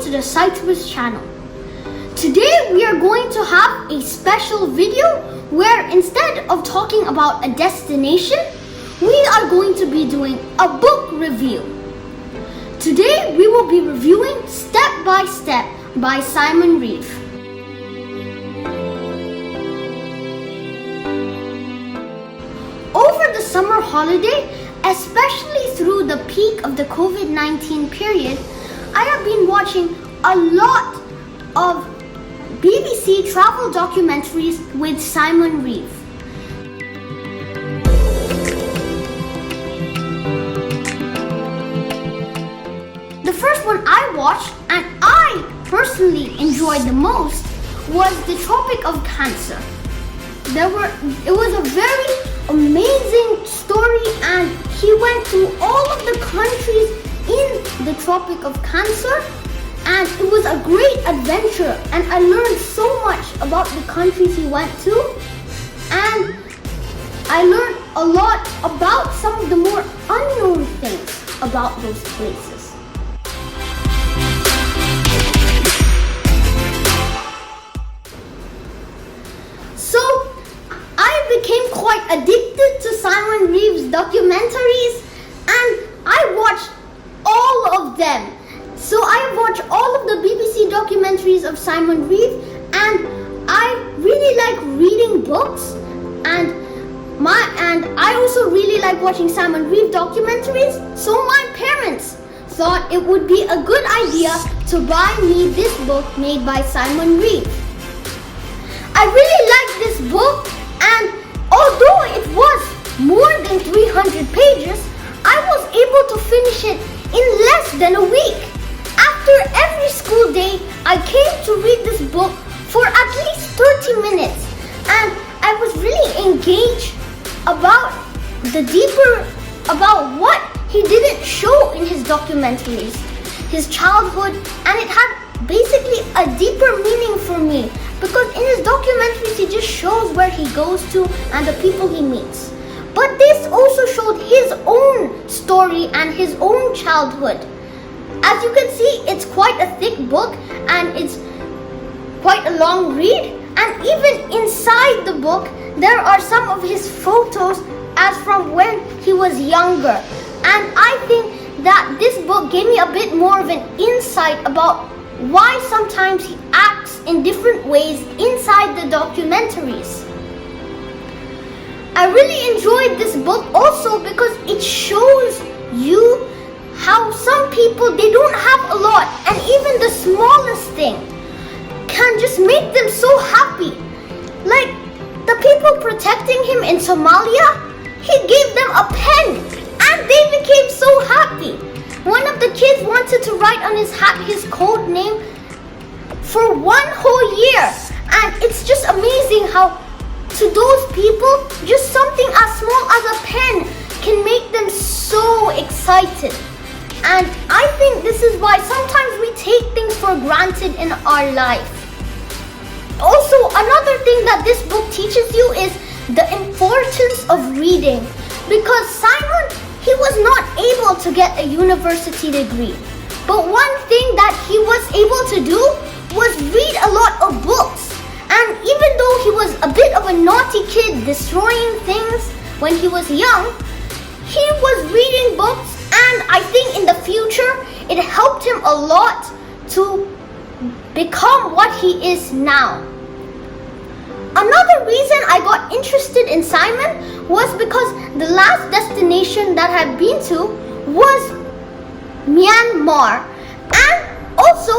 to the Citrus channel. Today we are going to have a special video where instead of talking about a destination, we are going to be doing a book review. Today we will be reviewing Step by Step by Simon Reeve. Over the summer holiday, especially through the peak of the COVID-19 period, I have been watching a lot of BBC travel documentaries with Simon Reeve. The first one I watched and I personally enjoyed the most was The Tropic of Cancer. It was a very amazing story and he went to all of the countries in the Tropic of Cancer and it was a great adventure and I learned so much about the countries he went to and I learned a lot about some of the more unknown things about those places. So I became quite addicted to Simon Reeve's documentaries and I watched all of them. So I watched all of the BBC documentaries of Simon Reeve and I really like reading books and I also really like watching Simon Reeve documentaries. So my parents thought it would be a good idea to buy me this book made by Simon Reeve. I really liked this book and although it was more than 300 pages, I was able to finish it in less than a week. After every school day, I came to read this book for at least 30 minutes and I was really engaged about what he didn't show in his documentaries, his childhood, and it had basically a deeper meaning for me because in his documentaries he just shows where he goes to and the people he meets. But this also showed his own story and his own childhood. As you can see, it's quite a thick book and it's quite a long read. And even inside the book, there are some of his photos as from when he was younger. And I think that this book gave me a bit more of an insight about why sometimes he acts in different ways inside the documentaries. I really enjoyed this book also because it shows you how some people, they don't have a lot and even the smallest thing can just make them so happy. Like the people protecting him in Somalia, he gave them a pen and they became so happy. One of the kids wanted to write on his hat his code name for one whole year. And it's just amazing how to those people, just something as small as a pen can make them so excited. And I think this is why sometimes we take things for granted in our life. Also, another thing that this book teaches you is the importance of reading. Because Simon, he was not able to get a university degree. But one thing that he was able to do was read a lot of books. And even though he was a bit of a naughty kid destroying things when he was young, he was reading books and I think in the future it helped him a lot to become what he is now. Another reason I got interested in Simon was because the last destination that I had been to was Myanmar. And also,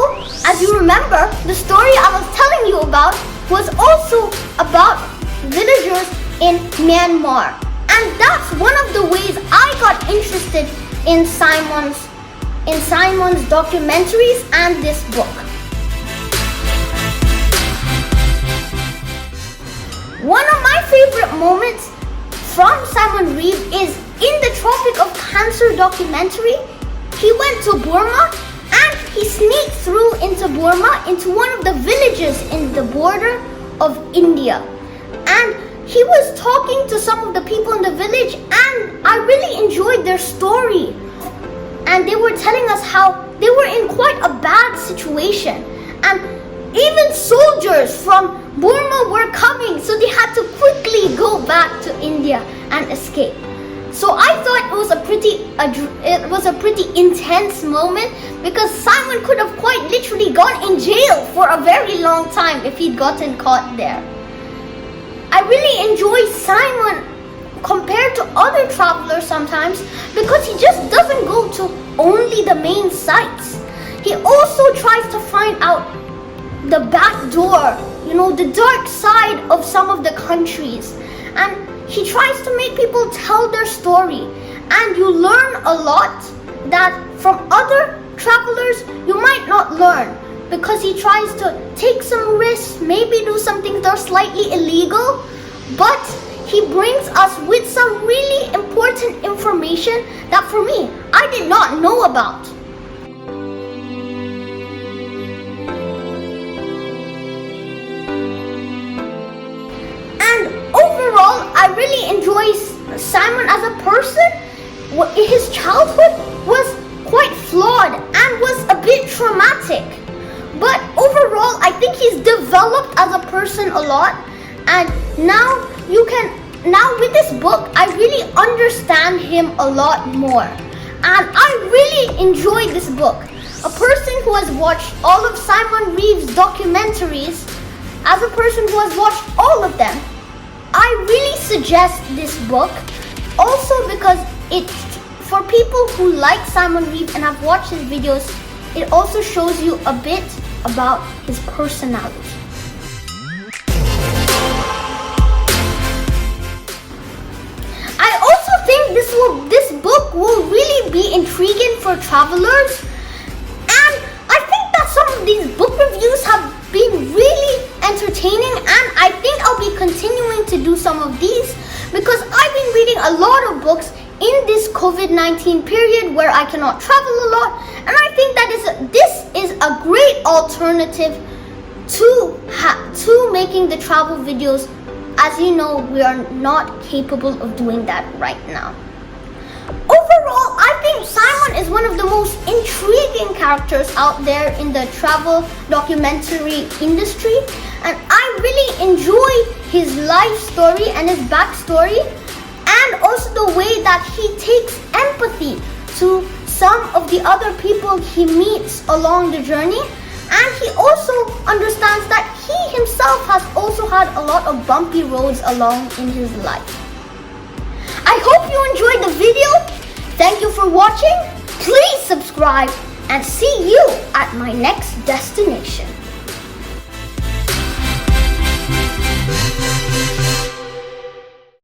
as you remember, the story I was telling you about was also about villagers in Myanmar. And that's one of the ways I got interested in Simon's documentaries and this book. One of my favorite moments from Simon Reeve is in the Tropic of Cancer documentary. He went to Burma and he sneaked through into Burma into one of the villages in the border of India. And he was talking to some of the people in the village and I really enjoyed their story. And they were telling us how they were in quite a bad situation, and even soldiers from Burma were coming, so they had to quickly go back to India and escape. So I thought it was a pretty intense moment, because Simon could have quite literally gone in jail for a very long time if he'd gotten caught there. I really enjoy Simon compared to other travelers sometimes, because he just doesn't go to only the main sites. He also tries to find out the back door, the dark side of some of the countries. And he tries to make people tell their story. And you learn a lot that from other travelers you might not learn, because he tries to take some risks, maybe do something that's slightly illegal, but he brings us with some really important information that for me, I did not know about. And overall, I really enjoy Simon as a person. His childhood was quite flawed and was a bit traumatic. But overall, I think he's developed as a person a lot. And now with this book, I really understand him a lot more. And I really enjoyed this book. A person who has watched all of Simon Reeve's documentaries, as a person who has watched all of them, I really suggest this book. Also because for people who like Simon Reeve and have watched his videos, it also shows you a bit about his personality. I also think this book will really be intriguing for travelers, and I think that some of these book reviews have been really entertaining, and I think I'll be continuing to do some of these, because I've been reading a lot of books in this COVID-19 period where I cannot travel a lot, and I think that this is a great alternative to making the travel videos. As you know, we are not capable of doing that right now. Overall, I think Simon is one of the most intriguing characters out there in the travel documentary industry, and I really enjoy his life story and his backstory, and also the way that he takes empathy to some of the other people he meets along the journey. And he also understands that he himself has also had a lot of bumpy roads along in his life. I hope you enjoyed the video. Thank you for watching. Please subscribe and see you at my next destination.